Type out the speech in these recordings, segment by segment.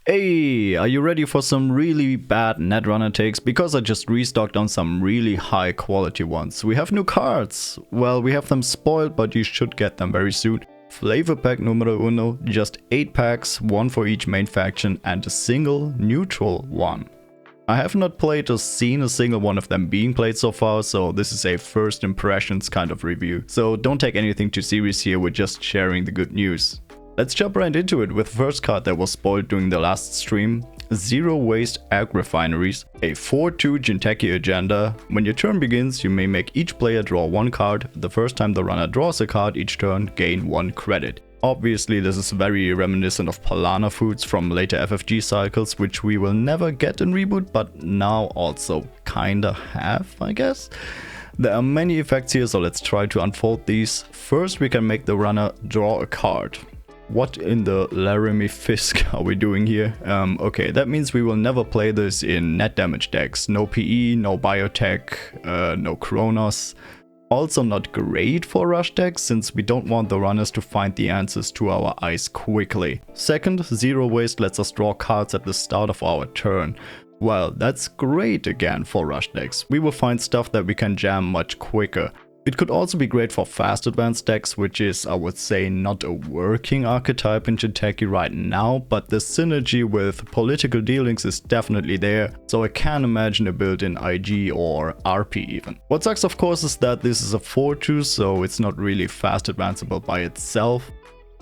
Hey, are you ready for some really bad Netrunner takes? Because I just restocked on some really high quality ones. We have new cards. Well, we have them spoiled, but you should get them very soon. Flavor pack numero uno, just 8 packs, 1 for each main faction and a single neutral one. I have not played or seen a single one of them being played so far, so this is a first impressions kind of review. So don't take anything too serious here, we're just sharing the good news. Let's jump right into it with the first card that was spoiled during the last stream. Zero Waste Ag Refineries, a 4-2 Jinteki agenda. When your turn begins, you may make each player draw 1 card. The first time the runner draws a card each turn, gain 1 credit. Obviously this is very reminiscent of Palana foods from later FFG cycles, which we will never get in Reboot, but now also kinda have, I guess. There are many effects here, so let's try to unfold these. First, we can make the runner draw a card. What in the Laramie Fisk are we doing here? Okay, that means we will never play this in net damage decks. No PE, no biotech, no Kronos. Also not great for rush decks, since we don't want the runners to find the answers to our eyes quickly. Second, Zero Waste lets us draw cards at the start of our turn. Well, that's great again for rush decks. We will find stuff that we can jam much quicker. It could also be great for fast advanced decks, which is, I would say, not a working archetype in Jinteki right now, but the synergy with political dealings is definitely there, so I can imagine a build in IG or RP even. What sucks of course is that this is a 4-2, so it's not really fast advanceable by itself.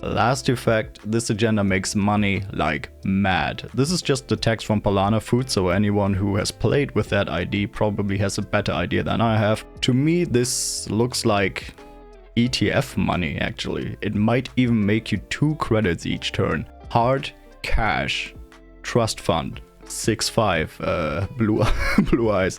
Last effect, this agenda makes money like mad. This is just the text from Palana Food, so anyone who has played with that ID probably has a better idea than I have. To me, this looks like ETF money actually. It might even make you 2 credits each turn. Hard cash, trust fund. 6-5, blue eyes.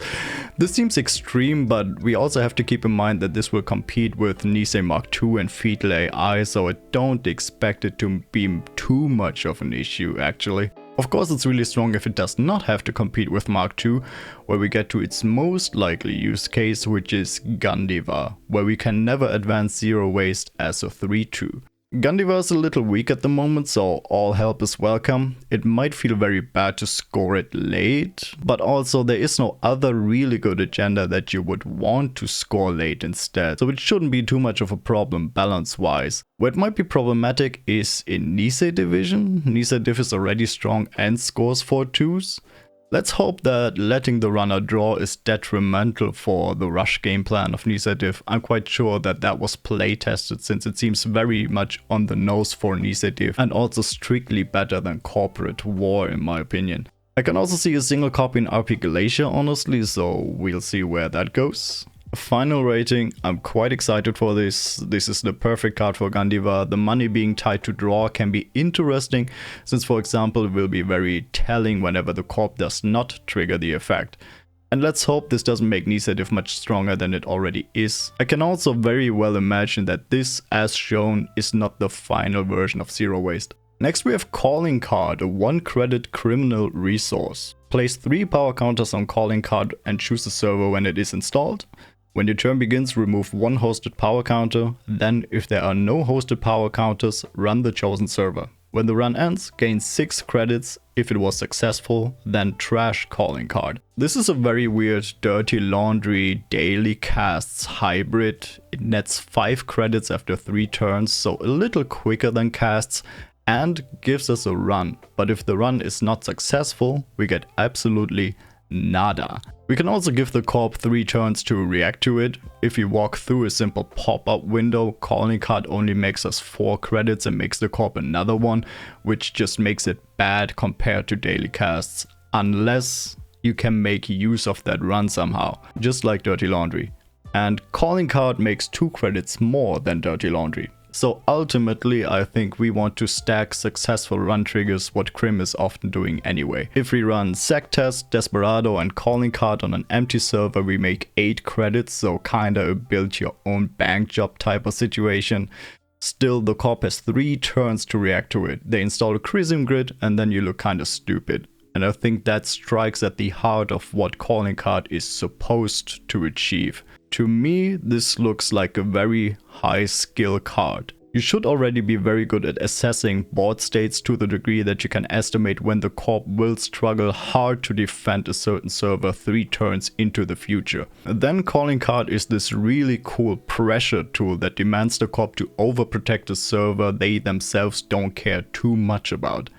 This seems extreme, but we also have to keep in mind that this will compete with Nisei Mark II and Fetal AI, so I don't expect it to be too much of an issue actually. Of course it's really strong if it does not have to compete with Mark II, where we get to its most likely use case, which is Gandiva, where we can never advance Zero Waste as a 3-2. Gandiva is a little weak at the moment, so all help is welcome. It might feel very bad to score it late, but also there is no other really good agenda that you would want to score late instead, so it shouldn't be too much of a problem balance-wise. Where it might be problematic is in Nisei Division. Nisei Div is already strong and scores 4-2s. Let's hope that letting the runner draw is detrimental for the rush game plan of Nisei Div. I'm quite sure that that was play tested, since it seems very much on the nose for Nisei Div and also strictly better than Corporate War in my opinion. I can also see a single copy in RP Galatia honestly, so we'll see where that goes. Final rating, I'm quite excited for this. This is the perfect card for Gandiva. The money being tied to draw can be interesting, since for example it will be very telling whenever the corp does not trigger the effect. And let's hope this doesn't make Nisei Div much stronger than it already is. I can also very well imagine that this, as shown, is not the final version of Zero Waste. Next we have Calling Card, a 1 credit criminal resource. Place 3 power counters on Calling Card and choose a server when it is installed. When your turn begins, remove 1 hosted power counter, then if there are no hosted power counters, run the chosen server. When the run ends, gain 6 credits. If it was successful, then trash Calling Card. This is a very weird Dirty Laundry daily casts hybrid. It nets 5 credits after 3 turns, so a little quicker than casts, and gives us a run. But if the run is not successful, we get absolutely nada. We can also give the corp 3 turns to react to it. If you walk through a simple pop-up window, Calling Card only makes us 4 credits and makes the corp another one, which just makes it bad compared to daily casts, unless you can make use of that run somehow, just like Dirty Laundry. And Calling Card makes 2 credits more than Dirty Laundry. So ultimately, I think we want to stack successful run triggers, what Crim is often doing anyway. If we run Sec Test, Desperado and Calling Card on an empty server, we make 8 credits, so kinda a build your own bank job type of situation. Still, the corp has 3 turns to react to it. They install a Chrism Grid and then you look kinda stupid. And I think that strikes at the heart of what Calling Card is supposed to achieve. To me, this looks like a very high skill card. You should already be very good at assessing board states to the degree that you can estimate when the corp will struggle hard to defend a certain server 3 turns into the future. Then Calling Card is this really cool pressure tool that demands the corp to overprotect a server they themselves don't care too much about.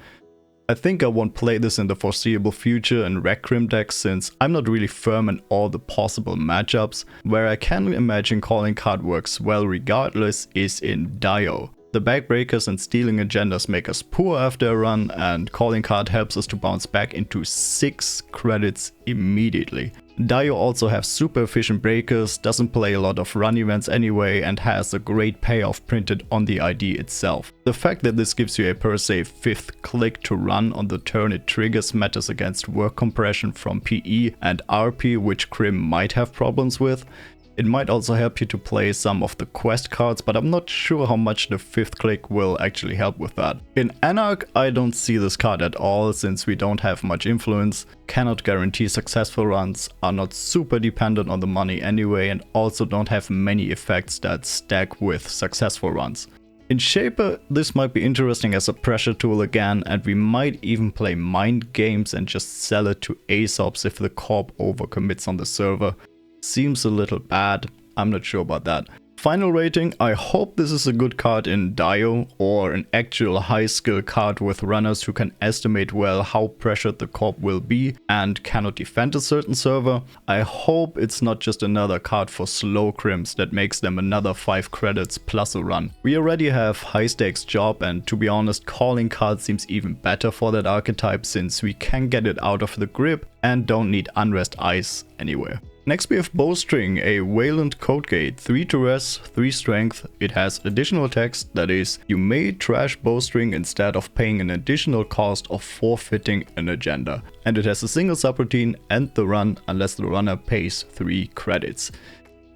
I think I won't play this in the foreseeable future in Rec Crim decks since I'm not really firm in all the possible matchups. Where I can imagine Calling Card works well regardless is in Dio. The backbreakers and stealing agendas make us poor after a run, and Calling Card helps us to bounce back into 6 credits immediately. Dio also has super efficient breakers, doesn't play a lot of run events anyway, and has a great payoff printed on the ID itself. The fact that this gives you a per se 5th click to run on the turn it triggers matters against work compression from PE and RP, which Crim might have problems with. It might also help you to play some of the quest cards, but I'm not sure how much the 5th click will actually help with that. In Anarch, I don't see this card at all since we don't have much influence, cannot guarantee successful runs, are not super dependent on the money anyway, and also don't have many effects that stack with successful runs. In Shaper, this might be interesting as a pressure tool again, and we might even play mind games and just sell it to Aesops if the corp overcommits on the server. Seems a little bad, I'm not sure about that. Final rating, I hope this is a good card in Dio, or an actual high skill card with runners who can estimate well how pressured the corp will be and cannot defend a certain server. I hope it's not just another card for slow crims that makes them another 5 credits plus a run. We already have high stakes job, and to be honest, Calling Card seems even better for that archetype since we can get it out of the grip and don't need Unrest Ice anywhere. Next we have Bowstring, a Wayland Codegate, 3 duress, 3 strength. It has additional text, that is, you may trash Bowstring instead of paying an additional cost of forfeiting an agenda. And it has a single subroutine, end the run unless the runner pays 3 credits.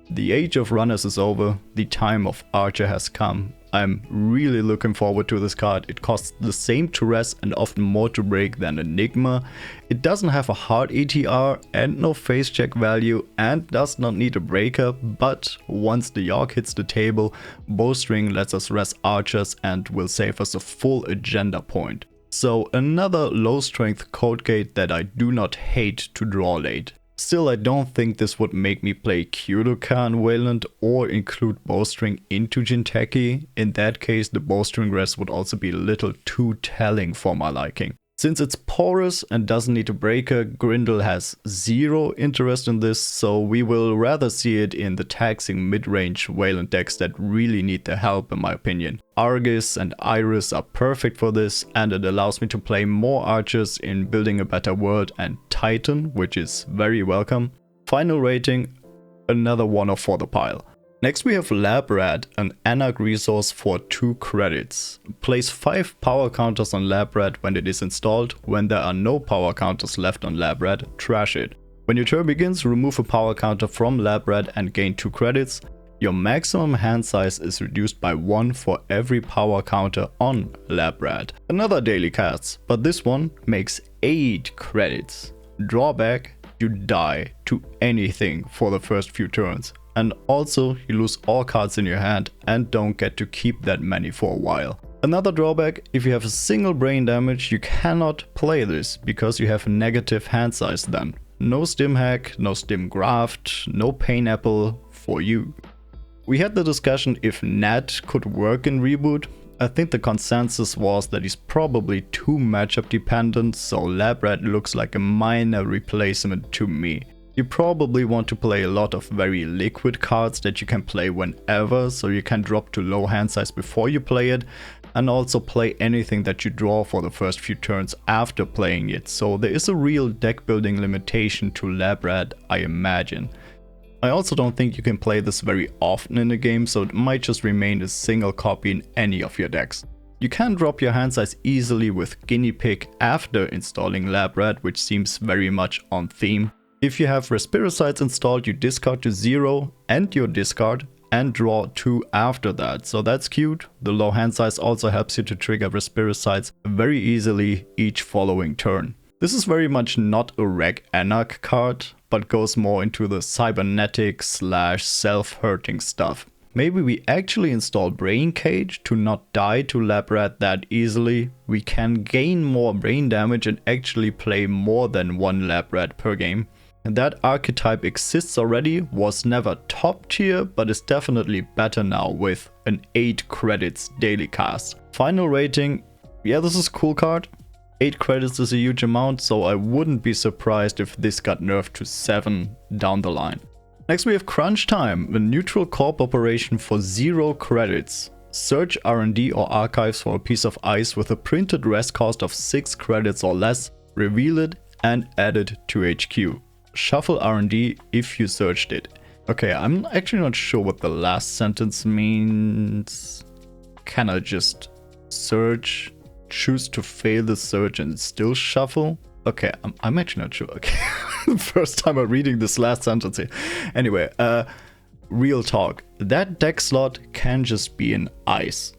The age of runners is over, the time of Archer has come. I'm really looking forward to this card. It costs the same to rest and often more to break than Enigma. It doesn't have a hard ETR and no face check value and does not need a breaker, but once the York hits the table, Bowstring lets us rest archers and will save us a full agenda point. So another low strength codegate that I do not hate to draw late. Still, I don't think this would make me play Kyudoka and Wayland or include Bowstring into Jinteki. In that case, the Bowstring rest would also be a little too telling for my liking. Since it's porous and doesn't need a breaker, Grindel has 0 interest in this, so we will rather see it in the taxing mid-range Wayland decks that really need the help in my opinion. Argus and Iris are perfect for this, and it allows me to play more archers in Building a Better World and Titan, which is very welcome. Final rating, another one for the pile. Next we have LabRat, an Anarch resource for 2 credits. Place 5 power counters on LabRat when it is installed. When there are no power counters left on LabRat, trash it. When your turn begins, remove a power counter from LabRat and gain 2 credits. Your maximum hand size is reduced by 1 for every power counter on LabRat. Another daily cast, but this one makes 8 credits. Drawback, you die to anything for the first few turns. And also, you lose all cards in your hand and don't get to keep that many for a while. Another drawback, if you have a single brain damage, you cannot play this because you have a negative hand size then. No stim hack, no stim graft, no pain apple for you. We had the discussion if Nat could work in Reboot. I think the consensus was that he's probably too matchup dependent, so LabRat looks like a minor replacement to me. You probably want to play a lot of very liquid cards that you can play whenever, so you can drop to low hand size before you play it, and also play anything that you draw for the first few turns after playing it, so there is a real deck building limitation to LabRat, I imagine. I also don't think you can play this very often in a game, so it might just remain a single copy in any of your decks. You can drop your hand size easily with Guinea Pig after installing LabRat, which seems very much on theme. If you have Respiricides installed, you discard to 0 and your discard and draw 2 after that, so that's cute. The low hand size also helps you to trigger Respiricides very easily each following turn. This is very much not a Reg Anarch card, but goes more into the cybernetic / self-hurting stuff. Maybe we actually install Brain Cage to not die to Lab Rat that easily. We can gain more brain damage and actually play more than one Lab Rat per game. And that archetype exists already, was never top tier, but is definitely better now with an 8 credits daily cast. Final rating, yeah, this is a cool card. 8 credits is a huge amount, so I wouldn't be surprised if this got nerfed to 7 down the line. Next we have Crunch Time, a neutral corp operation for 0 credits. Search R&D or archives for a piece of ice with a printed rest cost of 6 credits or less, reveal it and add it to HQ. Shuffle R&D if you searched it. Okay, I'm actually not sure what the last sentence means. Can I just search, choose to fail the search and still shuffle? Okay, I'm actually not sure. Okay, first time I'm reading this last sentence here. Anyway, real talk. That deck slot can just be an ice.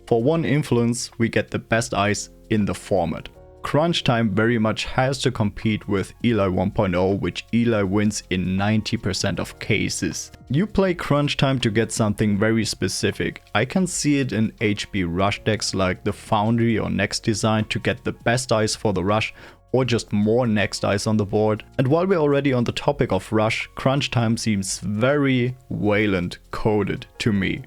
For 1 influence, we get the best ice in the format. Crunch Time very much has to compete with Eli 1.0, which Eli wins in 90% of cases. You play Crunch Time to get something very specific. I can see it in HB rush decks like the Foundry or Next Design to get the best ice for the rush, or just more next ice on the board. And while we're already on the topic of rush, Crunch Time seems very Wayland coded to me.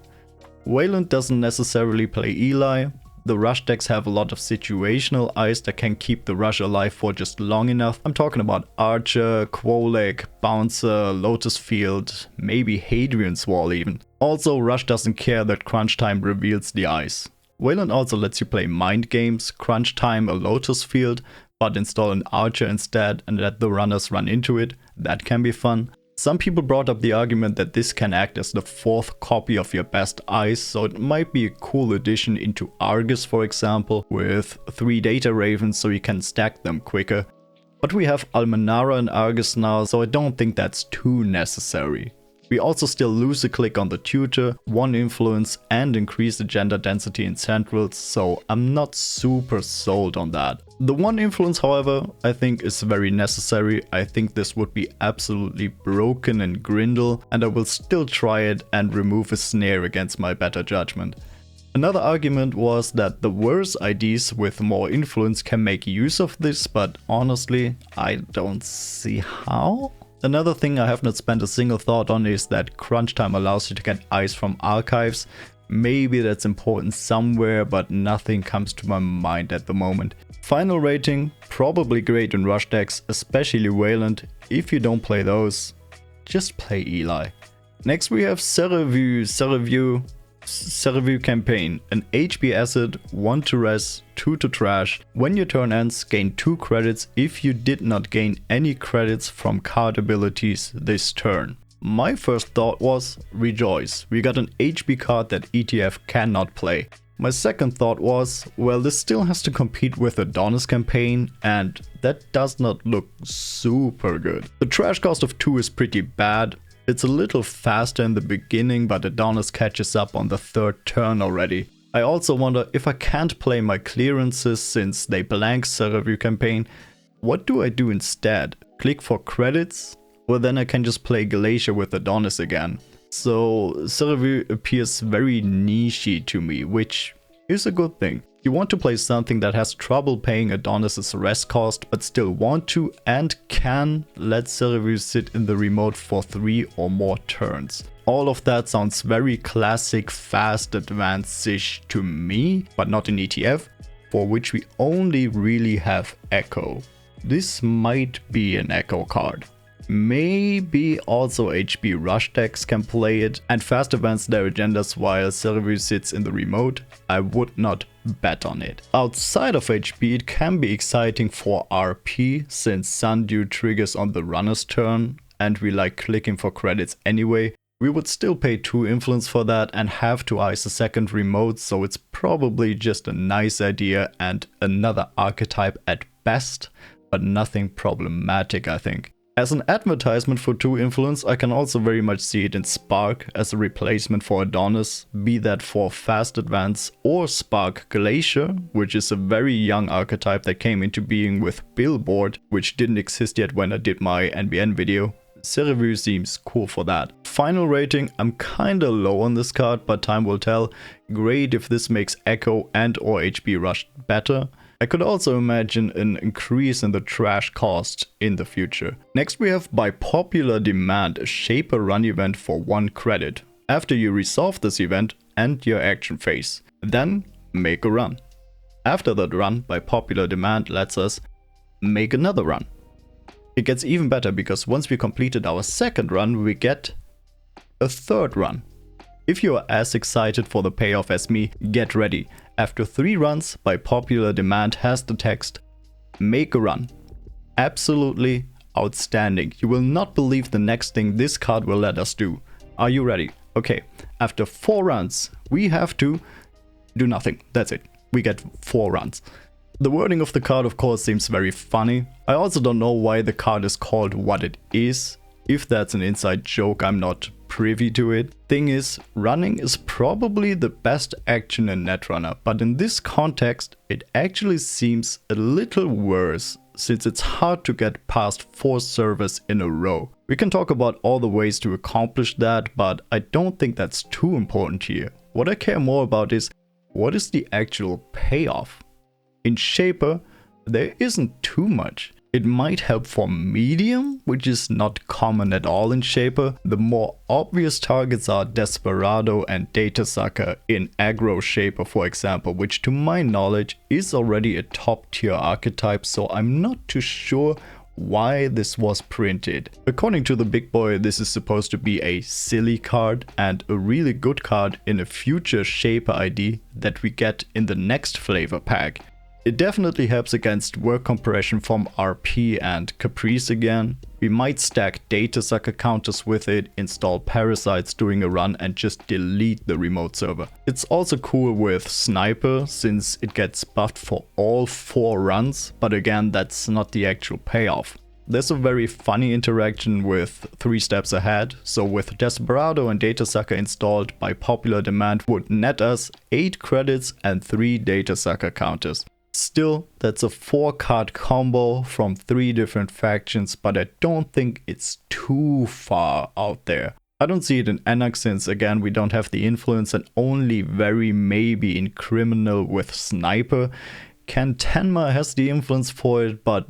Wayland doesn't necessarily play Eli. The rush decks have a lot of situational ice that can keep the rush alive for just long enough. I'm talking about Archer, Quolek, Bouncer, Lotus Field, maybe Hadrian's Wall even. Also, rush doesn't care that Crunch Time reveals the ice. Wayland also lets you play mind games, Crunch Time a Lotus Field, but install an Archer instead and let the runners run into it. That can be fun. Some people brought up the argument that this can act as the 4th copy of your best ice, so it might be a cool addition into Argus, for example, with 3 data ravens so you can stack them quicker. But we have Almenara in Argus now, so I don't think that's too necessary. We also still lose a click on the tutor, 1 influence and increase the gender density in centrals, so I'm not super sold on that. The 1 influence, however, I think is very necessary. I think this would be absolutely broken in Grindel, and I will still try it and remove a snare against my better judgment. Another argument was that the worse IDs with more influence can make use of this, but honestly, I don't see how. Another thing I have not spent a single thought on is that Crunch Time allows you to get ice from archives. Maybe that's important somewhere, but nothing comes to my mind at the moment. Final rating, probably great in rush decks, especially Wayland. If you don't play those, just play Eli. Next we have Cereview campaign, an HB acid, 1 to res, 2 to trash. When your turn ends, gain 2 credits if you did not gain any credits from card abilities this turn. My first thought was, rejoice, we got an HB card that ETF cannot play. My second thought was, well, this still has to compete with Adonis campaign, and that does not look super good. The trash cost of 2 is pretty bad. It's a little faster in the beginning, but Adonis catches up on the 3rd turn already. I also wonder if I can't play my clearances since they blank Cereview campaign, what do I do instead? Click for credits? Well, then I can just play Glacier with Adonis again. So Cereview appears very niche-y to me, which is a good thing. You want to play something that has trouble paying Adonis's rest cost, but still want to and can let Cereview sit in the remote for 3 or more turns. All of that sounds very classic fast advance-ish to me, but not in ETF, for which we only really have Echo. This might be an Echo card. Maybe also HB rush decks can play it and fast advance their agendas while Cereview sits in the remote. I would not bet on it. Outside of HB it can be exciting for RP since Sundew triggers on the runner's turn and we like clicking for credits anyway. We would still pay 2 influence for that and have to ice a second remote, so it's probably just a nice idea and another archetype at best, but nothing problematic I think. As an advertisement for 2 influence, I can also very much see it in Spark as a replacement for Adonis, be that for Fast Advance or Spark Glacier, which is a very young archetype that came into being with Billboard, which didn't exist yet when I did my NBN video. Cerevu seems cool for that. Final rating, I'm kinda low on this card, but time will tell. Great if this makes Echo and or HP Rush better. I could also imagine an increase in the trash cost in the future. Next we have by popular demand a Shaper run event for 1 credit. After you resolve this event, end your action phase. Then make a run. After that run, by popular demand, lets us make another run. It gets even better because once we completed our second run, we get a third run. If you are as excited for the payoff as me, get ready. After 3 runs, by popular demand has the text, make a run. Absolutely outstanding. You will not believe the next thing this card will let us do. Are you ready? Okay, after 4 runs, we have to do nothing. That's it. We get 4 runs. The wording of the card of course seems very funny. I also don't know why the card is called what it is. If that's an inside joke, I'm not privy to it. Thing is, running is probably the best action in Netrunner, but in this context it actually seems a little worse since it's hard to get past 4 servers in a row. We can talk about all the ways to accomplish that, but I don't think that's too important here. What I care more about is, what is the actual payoff? In Shaper, there isn't too much. It might help for medium, which is not common at all in Shaper. The more obvious targets are Desperado and Data Sucker in aggro Shaper, for example, which to my knowledge is already a top tier archetype, so I'm not too sure why this was printed. According to the big boy, this is supposed to be a silly card and a really good card in a future Shaper ID that we get in the next flavor pack. It definitely helps against work compression from RP and Caprice again. We might stack Data Sucker counters with it, install Parasites during a run and just delete the remote server. It's also cool with Sniper since it gets buffed for all 4 runs, but again that's not the actual payoff. There's a very funny interaction with 3 steps ahead, so with Desperado and Data Sucker installed by popular demand would net us 8 credits and 3 Data Sucker counters. Still, that's a 4-card combo from 3 different factions, but I don't think it's too far out there. I don't see it in Enoch since again we don't have the influence and only very maybe in Criminal with Sniper. Tenma has the influence for it, but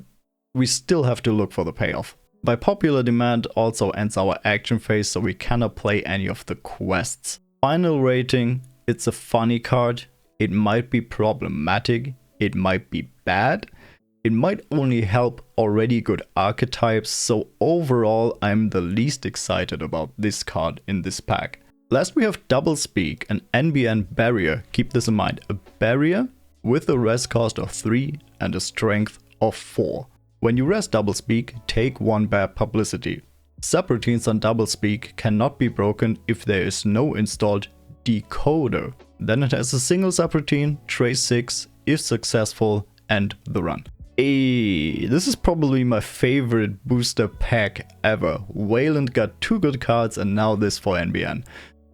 we still have to look for the payoff. By popular demand also ends our action phase, so we cannot play any of the quests. Final rating, it's a funny card. It might be problematic. It might be bad, it might only help already good archetypes, so overall I'm the least excited about this card in this pack. Last we have Doublespeak, an NBN barrier. Keep this in mind, a barrier with a res cost of 3 and a strength of 4. When you res Doublespeak, take 1 bad publicity. Subroutines on Doublespeak cannot be broken if there is no installed decoder. Then it has a single subroutine, trace 6, if successful, end the run. Hey, this is probably my favorite booster pack ever. Wayland got 2 good cards and now this for NBN.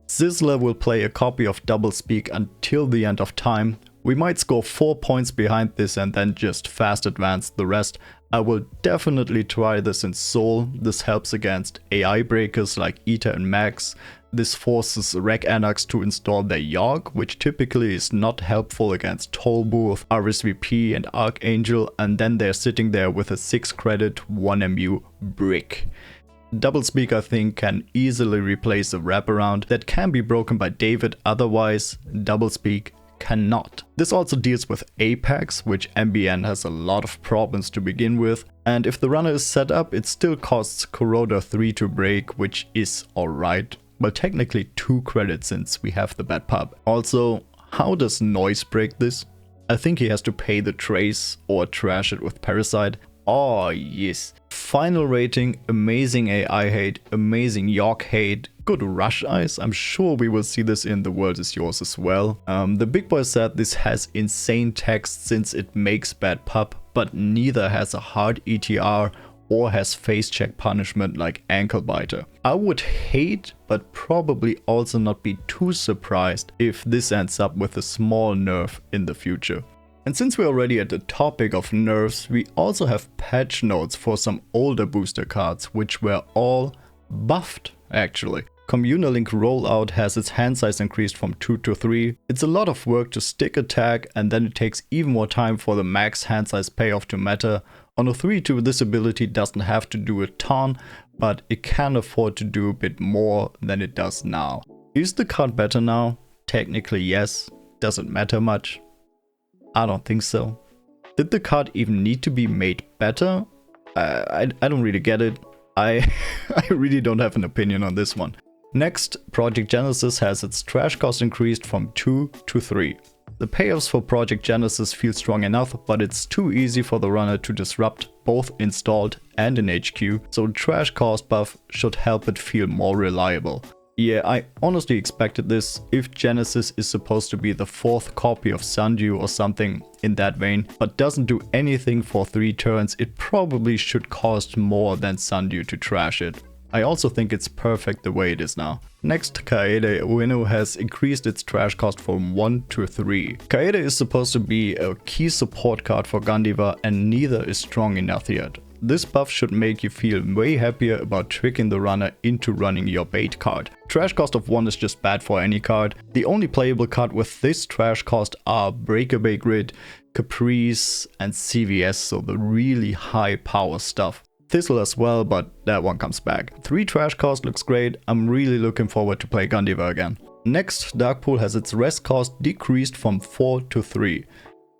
Sizzler will play a copy of Doublespeak until the end of time. We might score 4 points behind this and then just fast advance the rest. I will definitely try this in Soul. This helps against AI breakers like Eta and Max. This forces Rec Anarchs to install their Yogg, which typically is not helpful against Tollbooth, RSVP and Archangel, and then they're sitting there with a 6 credit 1MU brick. Doublespeak I think can easily replace a wraparound that can be broken by David, otherwise Doublespeak cannot. This also deals with Apex, which MBN has a lot of problems to begin with, and if the runner is set up it still costs Corroder 3 to break, which is alright. Well, technically 2 credits since we have the bad pub. Also, how does Noise break this? I think he has to pay the trace or trash it with Parasite. Oh yes. Final rating, amazing AI hate, amazing Yogg hate, good rush eyes. I'm sure we will see this in The World Is Yours as well. The big boy said this has insane text since it makes bad pub, but neither has a hard ETR or has face check punishment like Ankle Biter. I would hate, but probably also not be too surprised if this ends up with a small nerf in the future. And since we're already at the topic of nerfs, we also have patch notes for some older booster cards, which were all buffed actually. Communal Link Rollout has its hand size increased from 2 to 3. It's a lot of work to stick a tag, and then it takes even more time for the max hand size payoff to matter. On a 3-2 this ability doesn't have to do a ton, but it can afford to do a bit more than it does now. Is the card better now? Technically yes. Does it matter much? I don't think so. Did the card even need to be made better? I don't really get it. I really don't have an opinion on this one. Next, Project Genesis has its trash cost increased from 2 to 3. The payoffs for Project Genesis feel strong enough, but it's too easy for the runner to disrupt both installed and in HQ, so the trash cost buff should help it feel more reliable. Yeah, I honestly expected this, if Genesis is supposed to be the 4th copy of Sundew or something in that vein, but doesn't do anything for 3 turns, it probably should cost more than Sundew to trash it. I also think it's perfect the way it is now. Next, Kaede Ueno has increased its trash cost from 1 to 3. Kaede is supposed to be a key support card for Gandiva and neither is strong enough yet. This buff should make you feel way happier about tricking the runner into running your bait card. Trash cost of 1 is just bad for any card. The only playable card with this trash cost are Breakaway Grid, Caprice and CVS, so the really high power stuff. Thistle as well, but that one comes back. 3 trash cost looks great. I'm really looking forward to play Gandiva again. Next, Darkpool has its rest cost decreased from 4 to 3.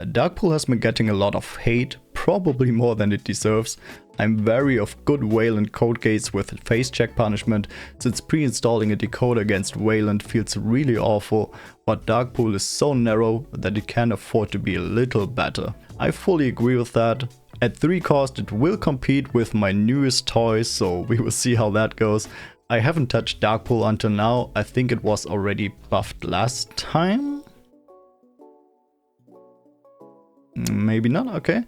Darkpool has been getting a lot of hate, probably more than it deserves. I'm wary of good Wayland code gates with face check punishment, since pre-installing a decoder against Wayland feels really awful, but Darkpool is so narrow that it can afford to be a little better. I fully agree with that. At 3 cost it will compete with my newest toy, so we will see how that goes. I haven't touched Darkpool until now. I think it was already buffed last time? Maybe not, okay.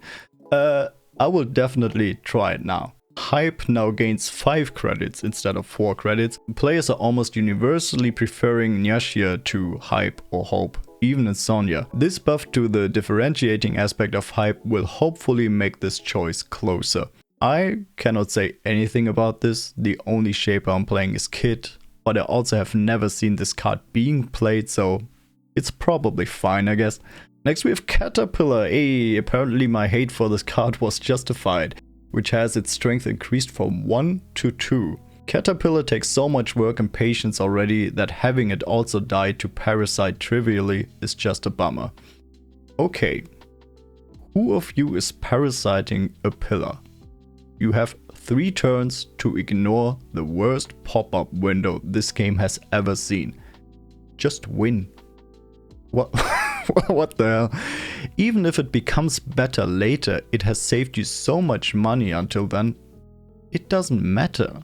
I will definitely try it now. Hype now gains 5 credits instead of 4 credits. Players are almost universally preferring Nyashia to Hype or Hope, even in Sonya. This buff to the differentiating aspect of Hype will hopefully make this choice closer. I cannot say anything about this, the only shaper I'm playing is Kit, but I also have never seen this card being played, so it's probably fine I guess. Next we have Caterpillar. Hey, apparently my hate for this card was justified, which has its strength increased from 1 to 2. Caterpillar takes so much work and patience already that having it also die to Parasite trivially is just a bummer. Okay, who of you is parasiting a pillar? You have 3 turns to ignore the worst pop-up window this game has ever seen. Just win. What? What the hell? Even if it becomes better later, it has saved you so much money until then. It doesn't matter.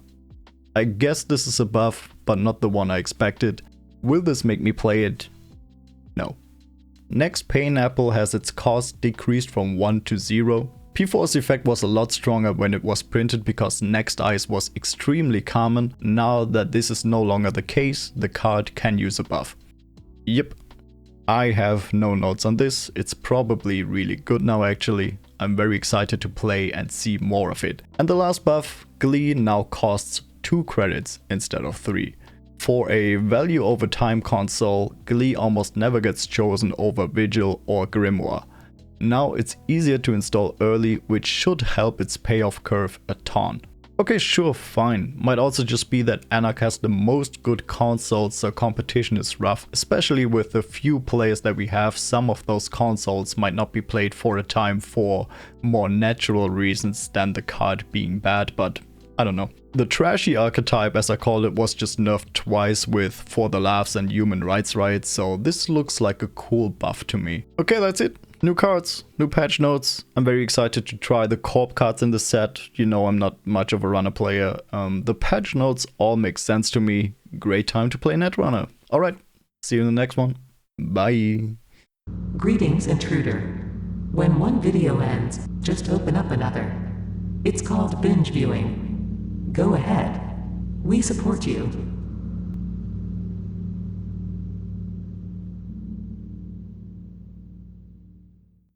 I guess this is a buff, but not the one I expected. Will this make me play it? No. Next, Painapple has its cost decreased from 1 to 0. P-Force effect was a lot stronger when it was printed because Next Ice was extremely common. Now that this is no longer the case, the card can use a buff. Yep. I have no notes on this. It's probably really good now actually. I'm very excited to play and see more of it. And the last buff, Glee, now costs 2 credits instead of 3. For a value over time console, Glee almost never gets chosen over Vigil or Grimoire. Now it's easier to install early, which should help its payoff curve a ton. Okay, sure, fine. Might also just be that Anarch has the most good consoles, so competition is rough. Especially with the few players that we have, some of those consoles might not be played for a time for more natural reasons than the card being bad, but I don't know. The trashy archetype, as I call it, was just nerfed twice with For the Laughs and Human Rights Riots, so this looks like a cool buff to me. Okay, that's it. New cards, new patch notes. I'm very excited to try the corp cards in the set. You know I'm not much of a runner player. The patch notes all make sense to me. Great time to play Netrunner. Alright, see you in the next one. Bye. Greetings, intruder. When one video ends, just open up another. It's called binge viewing. Go ahead. We support you.